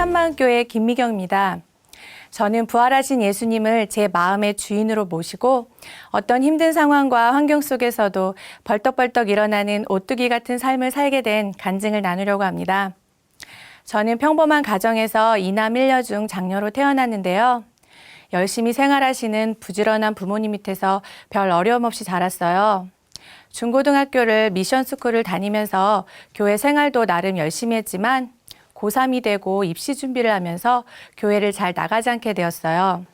한마음교회 김미경입니다. 저는 부활하신 예수님을 제 마음의 주인으로 모시고 어떤 힘든 상황과 환경 속에서도 벌떡벌떡 일어나는 오뚜기 같은 삶을 살게 된 간증을 나누려고 합니다. 저는 평범한 가정에서 이남 일녀 중 장녀로 태어났는데요. 열심히 생활하시는 부지런한 부모님 밑에서 별 어려움 없이 자랐어요. 중고등학교를 미션스쿨을 다니면서 교회 생활도 나름 열심히 했지만 고3이 되고 입시 준비를 하면서 교회를 잘 나가지 않게 되었어요.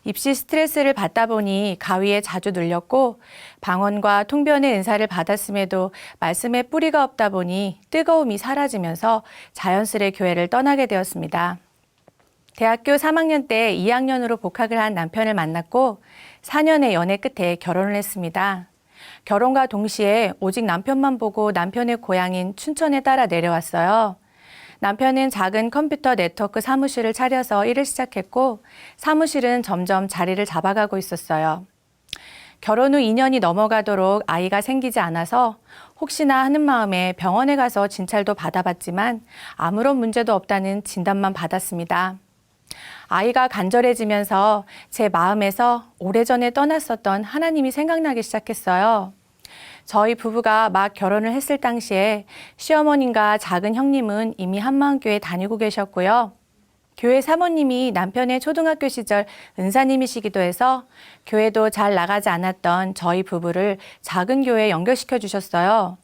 입시 스트레스를 받다 보니 가위에 자주 눌렸고 방언과 통변의 은사를 받았음에도 말씀에 뿌리가 없다 보니 뜨거움이 사라지면서 자연스레 교회를 떠나게 되었습니다. 대학교 3학년 때 2학년으로 복학을 한 남편을 만났고 4년의 연애 끝에 결혼을 했습니다. 결혼과 동시에 오직 남편만 보고 남편의 고향인 춘천에 따라 내려왔어요. 남편은 작은 컴퓨터 네트워크 사무실을 차려서 일을 시작했고 사무실은 점점 자리를 잡아가고 있었어요. 결혼 후 2년이 넘어가도록 아이가 생기지 않아서 혹시나 하는 마음에 병원에 가서 진찰도 받아봤지만 아무런 문제도 없다는 진단만 받았습니다. 아이가 간절해지면서 제 마음에서 오래전에 떠났었던 하나님이 생각나기 시작했어요. 저희 부부가 막 결혼을 했을 당시에 시어머님과 작은 형님은 이미 한마음교회 다니고 계셨고요. 교회 사모님이 남편의 초등학교 시절 은사님이시기도 해서 교회도 잘 나가지 않았던 저희 부부를 작은 교회에 연결시켜 주셨어요.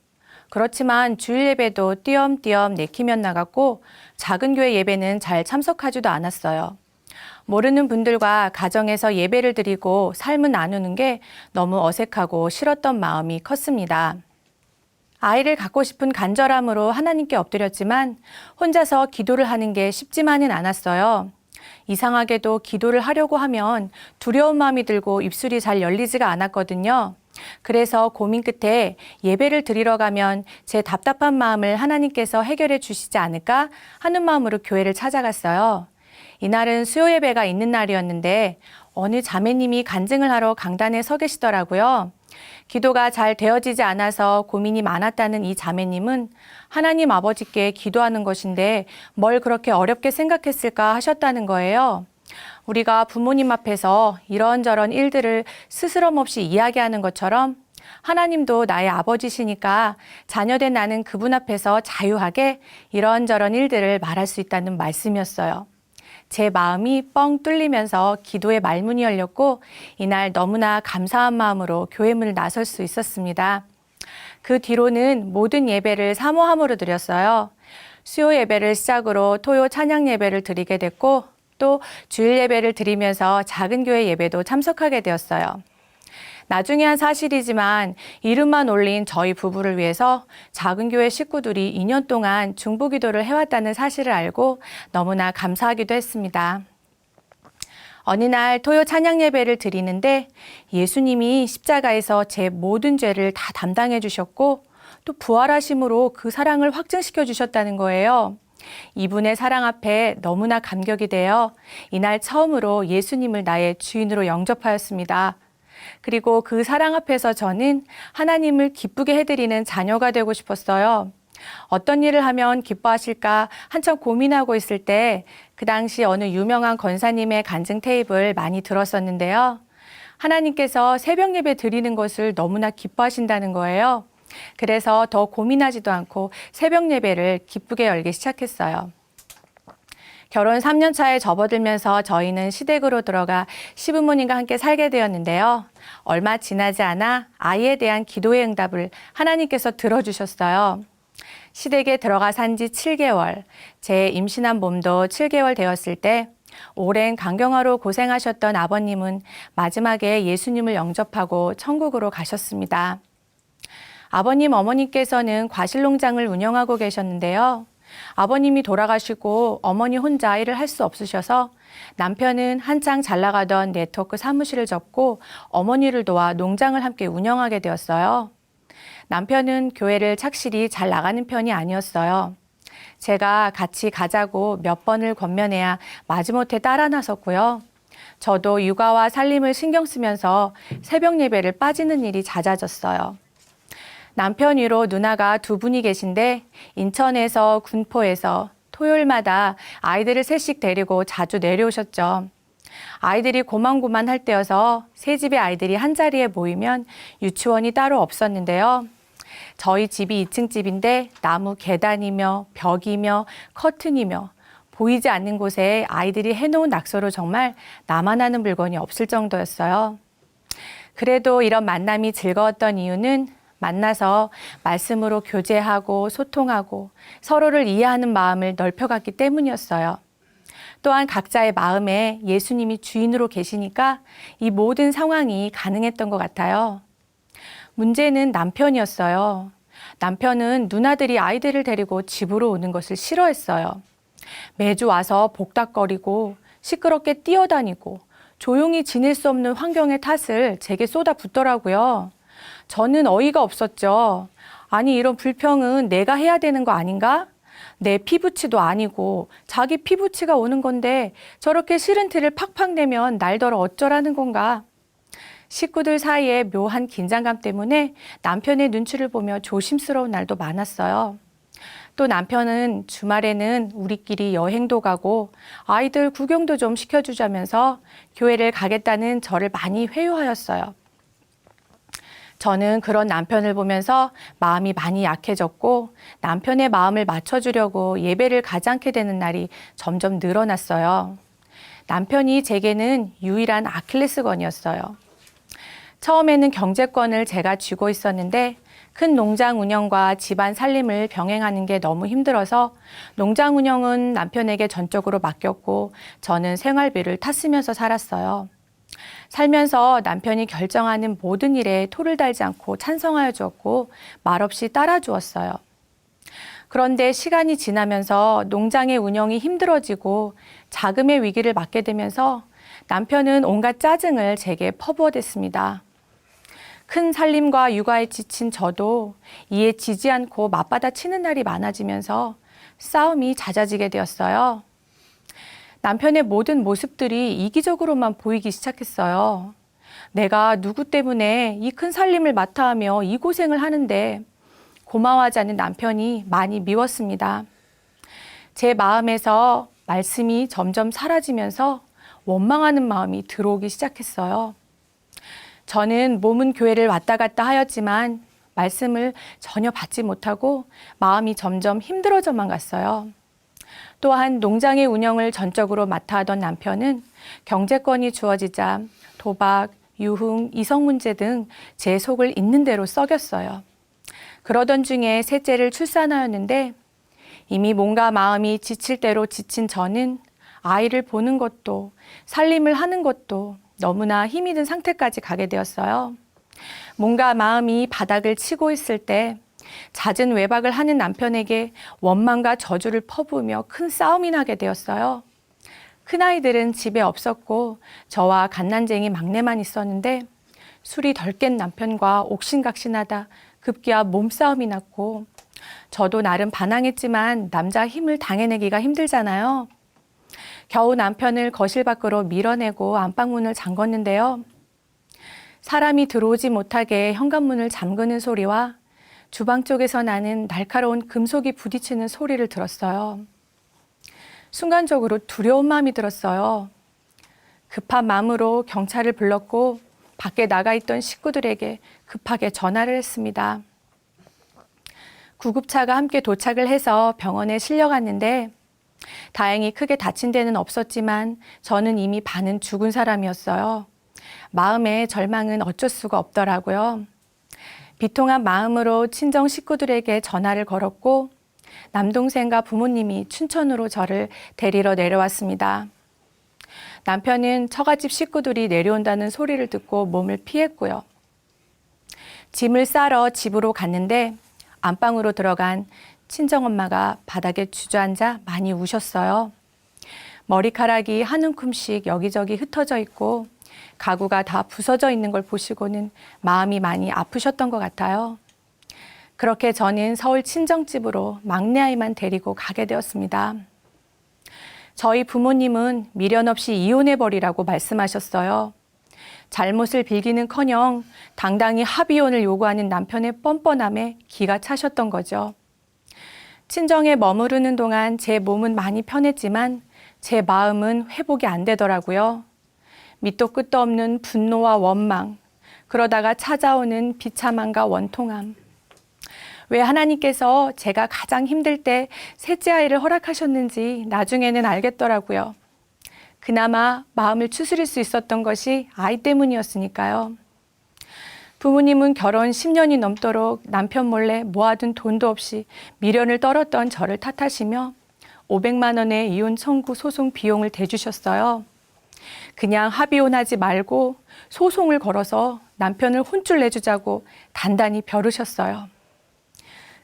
그렇지만 주일 예배도 띄엄띄엄 내키면 나갔고 작은 교회 예배는 잘 참석하지도 않았어요. 모르는 분들과 가정에서 예배를 드리고 삶을 나누는 게 너무 어색하고 싫었던 마음이 컸습니다. 아이를 갖고 싶은 간절함으로 하나님께 엎드렸지만 혼자서 기도를 하는 게 쉽지만은 않았어요. 이상하게도 기도를 하려고 하면 두려운 마음이 들고 입술이 잘 열리지가 않았거든요. 그래서 고민 끝에 예배를 드리러 가면 제 답답한 마음을 하나님께서 해결해 주시지 않을까 하는 마음으로 교회를 찾아갔어요. 이날은 수요 예배가 있는 날이었는데 어느 자매님이 간증을 하러 강단에 서 계시더라고요. 기도가 잘 되어지지 않아서 고민이 많았다는 이 자매님은 하나님 아버지께 기도하는 것인데 뭘 그렇게 어렵게 생각했을까 하셨다는 거예요. 우리가 부모님 앞에서 이런저런 일들을 스스럼 없이 이야기하는 것처럼 하나님도 나의 아버지시니까 자녀된 나는 그분 앞에서 자유하게 이런저런 일들을 말할 수 있다는 말씀이었어요. 제 마음이 뻥 뚫리면서 기도의 말문이 열렸고 이날 너무나 감사한 마음으로 교회 문을 나설 수 있었습니다. 그 뒤로는 모든 예배를 사모함으로 드렸어요. 수요 예배를 시작으로 토요 찬양 예배를 드리게 됐고 또 주일 예배를 드리면서 작은 교회 예배도 참석하게 되었어요. 나중에 한 사실이지만 이름만 올린 저희 부부를 위해서 작은 교회 식구들이 2년 동안 중보기도를 해왔다는 사실을 알고 너무나 감사하기도 했습니다. 어느 날 토요 찬양 예배를 드리는데 예수님이 십자가에서 제 모든 죄를 다 담당해 주셨고 또 부활하심으로 그 사랑을 확증시켜 주셨다는 거예요. 이분의 사랑 앞에 너무나 감격이 되어 이날 처음으로 예수님을 나의 주인으로 영접하였습니다. 그리고 그 사랑 앞에서 저는 하나님을 기쁘게 해드리는 자녀가 되고 싶었어요. 어떤 일을 하면 기뻐하실까 한참 고민하고 있을 때 그 당시 어느 유명한 권사님의 간증 테이프를 많이 들었었는데요. 하나님께서 새벽 예배 드리는 것을 너무나 기뻐하신다는 거예요. 그래서 더 고민하지도 않고 새벽 예배를 기쁘게 열기 시작했어요. 결혼 3년 차에 접어들면서 저희는 시댁으로 들어가 시부모님과 함께 살게 되었는데요. 얼마 지나지 않아 아이에 대한 기도의 응답을 하나님께서 들어주셨어요. 시댁에 들어가 산 지 7개월, 제 임신한 몸도 7개월 되었을 때 오랜 간경화로 고생하셨던 아버님은 마지막에 예수님을 영접하고 천국으로 가셨습니다. 아버님, 어머니께서는 과실농장을 운영하고 계셨는데요. 아버님이 돌아가시고 어머니 혼자 일을 할 수 없으셔서 남편은 한창 잘 나가던 네트워크 사무실을 접고 어머니를 도와 농장을 함께 운영하게 되었어요. 남편은 교회를 착실히 잘 나가는 편이 아니었어요. 제가 같이 가자고 몇 번을 권면해야 마지못해 따라 나섰고요. 저도 육아와 살림을 신경 쓰면서 새벽 예배를 빠지는 일이 잦아졌어요. 남편 위로 누나가 두 분이 계신데 인천에서 군포에서 토요일마다 아이들을 셋씩 데리고 자주 내려오셨죠. 아이들이 고만고만할 때여서 세 집의 아이들이 한자리에 모이면 유치원이 따로 없었는데요. 저희 집이 2층 집인데 나무 계단이며 벽이며 커튼이며 보이지 않는 곳에 아이들이 해놓은 낙서로 정말 나만 아는 물건이 없을 정도였어요. 그래도 이런 만남이 즐거웠던 이유는 만나서 말씀으로 교제하고 소통하고 서로를 이해하는 마음을 넓혀갔기 때문이었어요. 또한 각자의 마음에 예수님이 주인으로 계시니까 이 모든 상황이 가능했던 것 같아요. 문제는 남편이었어요. 남편은 누나들이 아이들을 데리고 집으로 오는 것을 싫어했어요. 매주 와서 복닥거리고 시끄럽게 뛰어다니고 조용히 지낼 수 없는 환경의 탓을 제게 쏟아붓더라고요. 저는 어이가 없었죠. 아니, 이런 불평은 내가 해야 되는 거 아닌가? 내 피부치도 아니고 자기 피부치가 오는 건데 저렇게 싫은 티를 팍팍 내면 날더러 어쩌라는 건가? 식구들 사이에 묘한 긴장감 때문에 남편의 눈치를 보며 조심스러운 날도 많았어요. 또 남편은 주말에는 우리끼리 여행도 가고 아이들 구경도 좀 시켜주자면서 교회를 가겠다는 저를 많이 회유하였어요. 저는 그런 남편을 보면서 마음이 많이 약해졌고 남편의 마음을 맞춰주려고 예배를 가지 않게 되는 날이 점점 늘어났어요. 남편이 제게는 유일한 아킬레스건이었어요. 처음에는 경제권을 제가 쥐고 있었는데 큰 농장 운영과 집안 살림을 병행하는 게 너무 힘들어서 농장 운영은 남편에게 전적으로 맡겼고 저는 생활비를 탔으면서 살았어요. 살면서 남편이 결정하는 모든 일에 토를 달지 않고 찬성하여 주었고 말없이 따라 주었어요. 그런데 시간이 지나면서 농장의 운영이 힘들어지고 자금의 위기를 맞게 되면서 남편은 온갖 짜증을 제게 퍼부어댔습니다. 큰 살림과 육아에 지친 저도 이에 지지 않고 맞받아 치는 날이 많아지면서 싸움이 잦아지게 되었어요. 남편의 모든 모습들이 이기적으로만 보이기 시작했어요. 내가 누구 때문에 이 큰 살림을 맡아 하며 이 고생을 하는데 고마워하지 않는 남편이 많이 미웠습니다. 제 마음에서 말씀이 점점 사라지면서 원망하는 마음이 들어오기 시작했어요. 저는 몸은 교회를 왔다 갔다 하였지만 말씀을 전혀 받지 못하고 마음이 점점 힘들어져만 갔어요. 또한 농장의 운영을 전적으로 맡아 하던 남편은 경제권이 주어지자 도박, 유흥, 이성 문제 등 제 속을 있는 대로 썩였어요. 그러던 중에 셋째를 출산하였는데 이미 몸과 마음이 지칠 대로 지친 저는 아이를 보는 것도 살림을 하는 것도 너무나 힘이 든 상태까지 가게 되었어요. 몸과 마음이 바닥을 치고 있을 때 잦은 외박을 하는 남편에게 원망과 저주를 퍼부으며 큰 싸움이 나게 되었어요. 큰아이들은 집에 없었고 저와 갓난쟁이 막내만 있었는데 술이 덜 깬 남편과 옥신각신하다 급기야 몸싸움이 났고 저도 나름 반항했지만 남자 힘을 당해내기가 힘들잖아요. 겨우 남편을 거실 밖으로 밀어내고 안방문을 잠궜는데요. 사람이 들어오지 못하게 현관문을 잠그는 소리와 주방 쪽에서 나는 날카로운 금속이 부딪히는 소리를 들었어요. 순간적으로 두려운 마음이 들었어요. 급한 마음으로 경찰을 불렀고 밖에 나가 있던 식구들에게 급하게 전화를 했습니다. 구급차가 함께 도착을 해서 병원에 실려갔는데 다행히 크게 다친 데는 없었지만 저는 이미 반은 죽은 사람이었어요. 마음의 절망은 어쩔 수가 없더라고요. 비통한 마음으로 친정 식구들에게 전화를 걸었고 남동생과 부모님이 춘천으로 저를 데리러 내려왔습니다. 남편은 처갓집 식구들이 내려온다는 소리를 듣고 몸을 피했고요. 짐을 싸러 집으로 갔는데 안방으로 들어간 친정엄마가 바닥에 주저앉아 많이 우셨어요. 머리카락이 한 움큼씩 여기저기 흩어져 있고 가구가 다 부서져 있는 걸 보시고는 마음이 많이 아프셨던 것 같아요. 그렇게 저는 서울 친정집으로 막내 아이만 데리고 가게 되었습니다. 저희 부모님은 미련 없이 이혼해버리라고 말씀하셨어요. 잘못을 빌기는커녕 당당히 합의혼을 요구하는 남편의 뻔뻔함에 기가 차셨던 거죠. 친정에 머무르는 동안 제 몸은 많이 편했지만 제 마음은 회복이 안 되더라고요. 밑도 끝도 없는 분노와 원망, 그러다가 찾아오는 비참함과 원통함. 왜 하나님께서 제가 가장 힘들 때 셋째 아이를 허락하셨는지 나중에는 알겠더라고요. 그나마 마음을 추스릴 수 있었던 것이 아이 때문이었으니까요. 부모님은 결혼 10년이 넘도록 남편 몰래 모아둔 돈도 없이 미련을 떨었던 저를 탓하시며 500만 원의 이혼 청구 소송 비용을 대주셨어요. 그냥 합의혼하지 말고 소송을 걸어서 남편을 혼쭐 내주자고 단단히 벼르셨어요.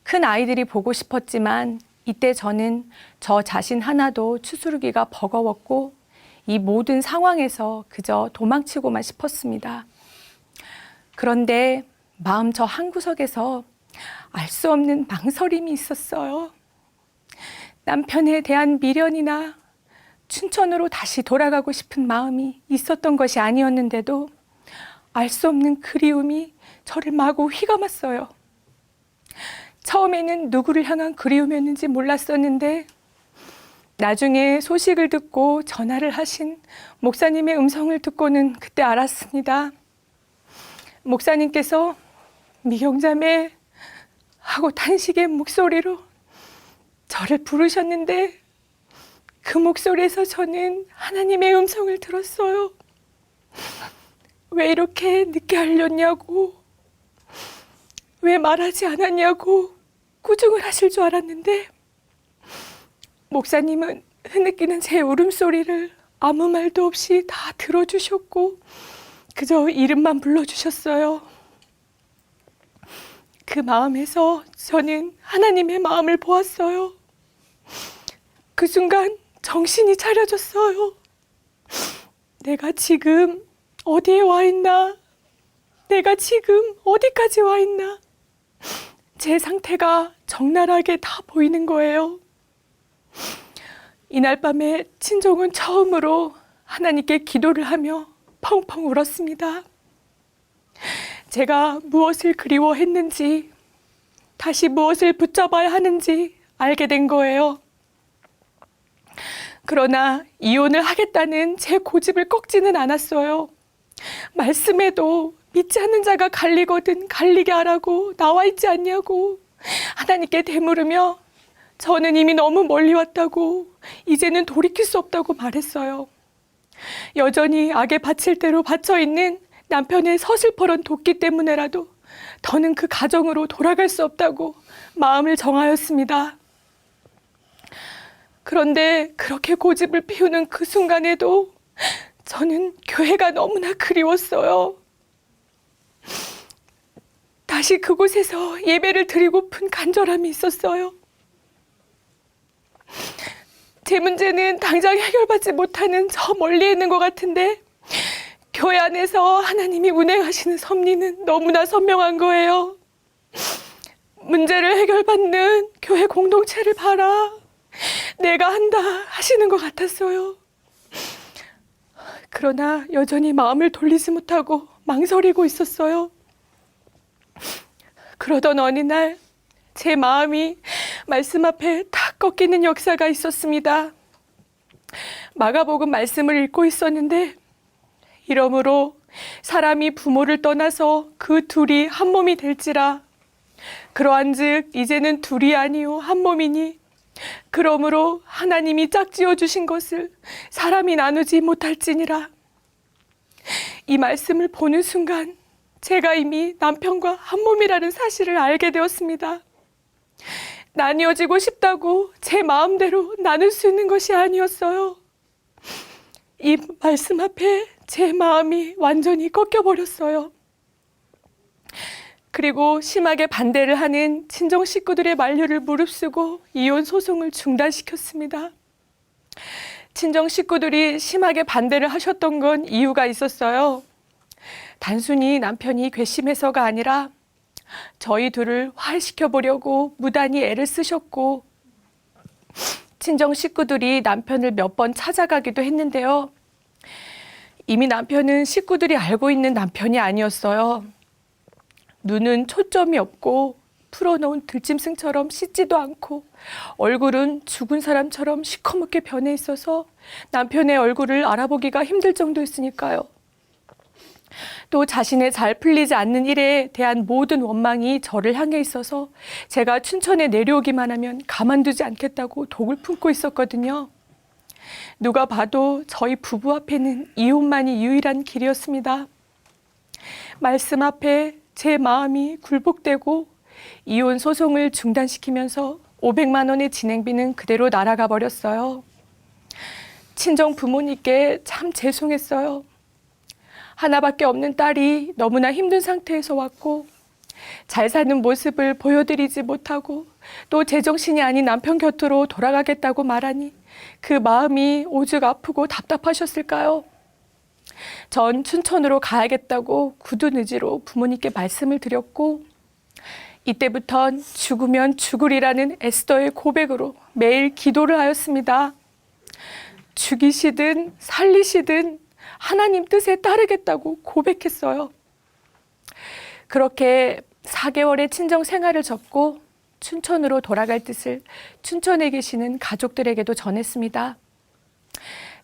큰 아이들이 보고 싶었지만 이때 저는 저 자신 하나도 추스르기가 버거웠고 이 모든 상황에서 그저 도망치고만 싶었습니다. 그런데 마음 저 한구석에서 알 수 없는 망설임이 있었어요. 남편에 대한 미련이나 춘천으로 다시 돌아가고 싶은 마음이 있었던 것이 아니었는데도 알 수 없는 그리움이 저를 마구 휘감았어요. 처음에는 누구를 향한 그리움이었는지 몰랐었는데 나중에 소식을 듣고 전화를 하신 목사님의 음성을 듣고는 그때 알았습니다. 목사님께서 미경자매 하고 탄식의 목소리로 저를 부르셨는데 그 목소리에서 저는 하나님의 음성을 들었어요. 왜 이렇게 늦게 알렸냐고, 왜 말하지 않았냐고 꾸중을 하실 줄 알았는데 목사님은 흐느끼는 제 울음소리를 아무 말도 없이 다 들어주셨고 그저 이름만 불러주셨어요. 그 마음에서 저는 하나님의 마음을 보았어요. 그 순간 정신이 차려졌어요. 내가 지금 어디에 와 있나? 내가 지금 어디까지 와 있나? 제 상태가 적나라하게 다 보이는 거예요. 이날 밤에 친정은 처음으로 하나님께 기도를 하며 펑펑 울었습니다. 제가 무엇을 그리워했는지, 다시 무엇을 붙잡아야 하는지 알게 된 거예요. 그러나 이혼을 하겠다는 제 고집을 꺾지는 않았어요. 말씀에도 믿지 않는 자가 갈리거든 갈리게 하라고 나와 있지 않냐고 하나님께 되물으며 저는 이미 너무 멀리 왔다고 이제는 돌이킬 수 없다고 말했어요. 여전히 악에 바칠 대로 바쳐있는 남편의 서슬퍼런 도끼 때문에라도 더는 그 가정으로 돌아갈 수 없다고 마음을 정하였습니다. 그런데 그렇게 고집을 피우는 그 순간에도 저는 교회가 너무나 그리웠어요. 다시 그곳에서 예배를 드리고픈 간절함이 있었어요. 제 문제는 당장 해결받지 못하는 저 멀리 있는 것 같은데 교회 안에서 하나님이 운행하시는 섭리는 너무나 선명한 거예요. 문제를 해결받는 교회 공동체를 봐라. 내가 한다 하시는 것 같았어요. 그러나 여전히 마음을 돌리지 못하고 망설이고 있었어요. 그러던 어느 날 제 마음이 말씀 앞에 탁 꺾이는 역사가 있었습니다. 마가복음 말씀을 읽고 있었는데 이러므로 사람이 부모를 떠나서 그 둘이 한 몸이 될지라 그러한즉 이제는 둘이 아니요 한 몸이니 그러므로 하나님이 짝지어 주신 것을 사람이 나누지 못할지니라. 이 말씀을 보는 순간 제가 이미 남편과 한 몸이라는 사실을 알게 되었습니다. 나뉘어지고 싶다고 제 마음대로 나눌 수 있는 것이 아니었어요. 이 말씀 앞에 제 마음이 완전히 꺾여버렸어요. 그리고 심하게 반대를 하는 친정 식구들의 만류를 무릅쓰고 이혼 소송을 중단시켰습니다. 친정 식구들이 심하게 반대를 하셨던 건 이유가 있었어요. 단순히 남편이 괘씸해서가 아니라 저희 둘을 화해시켜 보려고 무단히 애를 쓰셨고 친정 식구들이 남편을 몇 번 찾아가기도 했는데요. 이미 남편은 식구들이 알고 있는 남편이 아니었어요. 눈은 초점이 없고 풀어놓은 들짐승처럼 씻지도 않고 얼굴은 죽은 사람처럼 시커멓게 변해 있어서 남편의 얼굴을 알아보기가 힘들 정도였으니까요. 또 자신의 잘 풀리지 않는 일에 대한 모든 원망이 저를 향해 있어서 제가 춘천에 내려오기만 하면 가만두지 않겠다고 독을 품고 있었거든요. 누가 봐도 저희 부부 앞에는 이혼만이 유일한 길이었습니다. 말씀 앞에 제 마음이 굴복되고 이혼 소송을 중단시키면서 500만 원의 진행비는 그대로 날아가 버렸어요. 친정 부모님께 참 죄송했어요. 하나밖에 없는 딸이 너무나 힘든 상태에서 왔고 잘 사는 모습을 보여드리지 못하고 또 제정신이 아닌 남편 곁으로 돌아가겠다고 말하니 그 마음이 오죽 아프고 답답하셨을까요? 전 춘천으로 가야겠다고 굳은 의지로 부모님께 말씀을 드렸고 이때부턴 죽으면 죽으리라는 에스더의 고백으로 매일 기도를 하였습니다. 죽이시든 살리시든 하나님 뜻에 따르겠다고 고백했어요. 그렇게 4개월의 친정 생활을 접고 춘천으로 돌아갈 뜻을 춘천에 계시는 가족들에게도 전했습니다.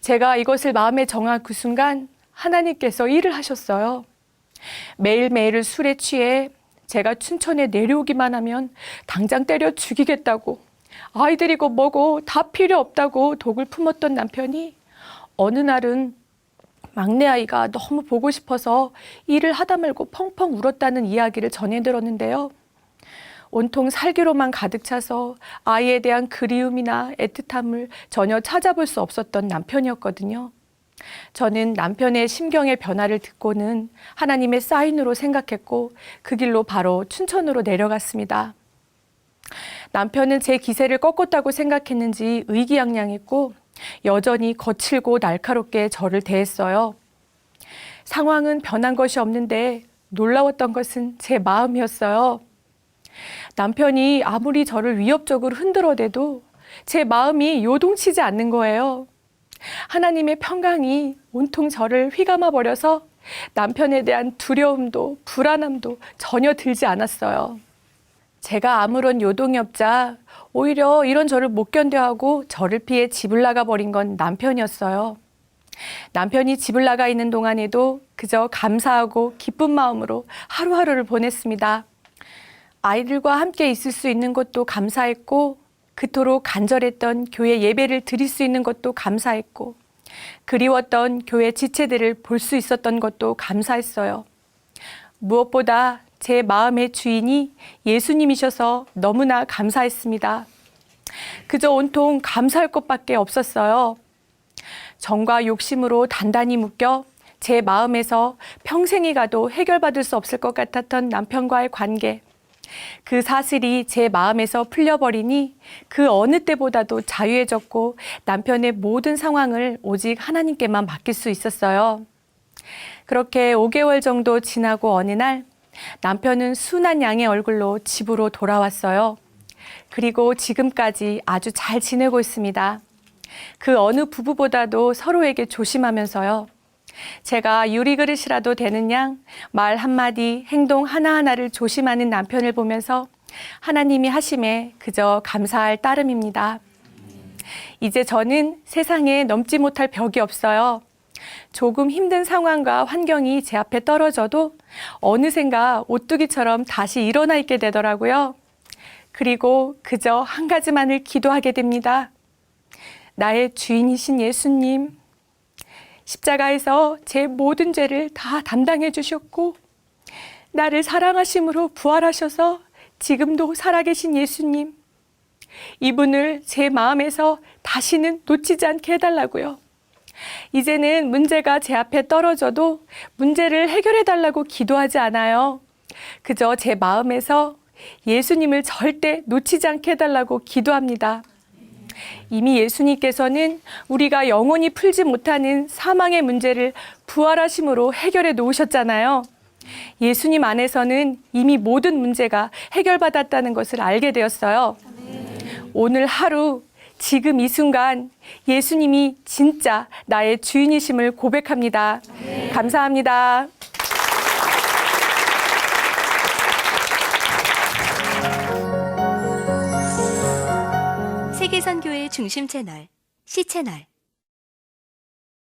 제가 이것을 마음에 정한 그 순간 하나님께서 일을 하셨어요. 매일매일 술에 취해 제가 춘천에 내려오기만 하면 당장 때려 죽이겠다고 아이들이고 뭐고 다 필요 없다고 독을 품었던 남편이 어느 날은 막내 아이가 너무 보고 싶어서 일을 하다 말고 펑펑 울었다는 이야기를 전해 들었는데요. 온통 살기로만 가득 차서 아이에 대한 그리움이나 애틋함을 전혀 찾아볼 수 없었던 남편이었거든요. 저는 남편의 심경의 변화를 듣고는 하나님의 사인으로 생각했고 그 길로 바로 춘천으로 내려갔습니다. 남편은 제 기세를 꺾었다고 생각했는지 의기양양했고 여전히 거칠고 날카롭게 저를 대했어요. 상황은 변한 것이 없는데 놀라웠던 것은 제 마음이었어요. 남편이 아무리 저를 위협적으로 흔들어대도 제 마음이 요동치지 않는 거예요. 하나님의 평강이 온통 저를 휘감아 버려서 남편에 대한 두려움도 불안함도 전혀 들지 않았어요. 제가 아무런 요동이 없자 오히려 이런 저를 못 견뎌하고 저를 피해 집을 나가 버린 건 남편이었어요. 남편이 집을 나가 있는 동안에도 그저 감사하고 기쁜 마음으로 하루하루를 보냈습니다. 아이들과 함께 있을 수 있는 것도 감사했고 그토록 간절했던 교회 예배를 드릴 수 있는 것도 감사했고 그리웠던 교회 지체들을 볼 수 있었던 것도 감사했어요. 무엇보다 제 마음의 주인이 예수님이셔서 너무나 감사했습니다. 그저 온통 감사할 것밖에 없었어요. 정과 욕심으로 단단히 묶여 제 마음에서 평생이 가도 해결받을 수 없을 것 같았던 남편과의 관계. 그 사슬이 제 마음에서 풀려버리니 그 어느 때보다도 자유해졌고 남편의 모든 상황을 오직 하나님께만 맡길 수 있었어요. 그렇게 5개월 정도 지나고 어느 날 남편은 순한 양의 얼굴로 집으로 돌아왔어요. 그리고 지금까지 아주 잘 지내고 있습니다. 그 어느 부부보다도 서로에게 조심하면서요. 제가 유리그릇이라도 되는 양 말 한마디 행동 하나하나를 조심하는 남편을 보면서 하나님이 하심에 그저 감사할 따름입니다. 이제 저는 세상에 넘지 못할 벽이 없어요. 조금 힘든 상황과 환경이 제 앞에 떨어져도 어느샌가 오뚜기처럼 다시 일어나 있게 되더라고요. 그리고 그저 한 가지만을 기도하게 됩니다. 나의 주인이신 예수님, 십자가에서 제 모든 죄를 다 담당해 주셨고 나를 사랑하심으로 부활하셔서 지금도 살아계신 예수님, 이분을 제 마음에서 다시는 놓치지 않게 해달라고요. 이제는 문제가 제 앞에 떨어져도 문제를 해결해 달라고 기도하지 않아요. 그저 제 마음에서 예수님을 절대 놓치지 않게 해달라고 기도합니다. 이미 예수님께서는 우리가 영원히 풀지 못하는 사망의 문제를 부활하심으로 해결해 놓으셨잖아요. 예수님 안에서는 이미 모든 문제가 해결받았다는 것을 알게 되었어요. 오늘 하루, 지금 이 순간 예수님이 진짜 나의 주인이심을 고백합니다. 감사합니다. 세계선교의 중심 채널, C채널.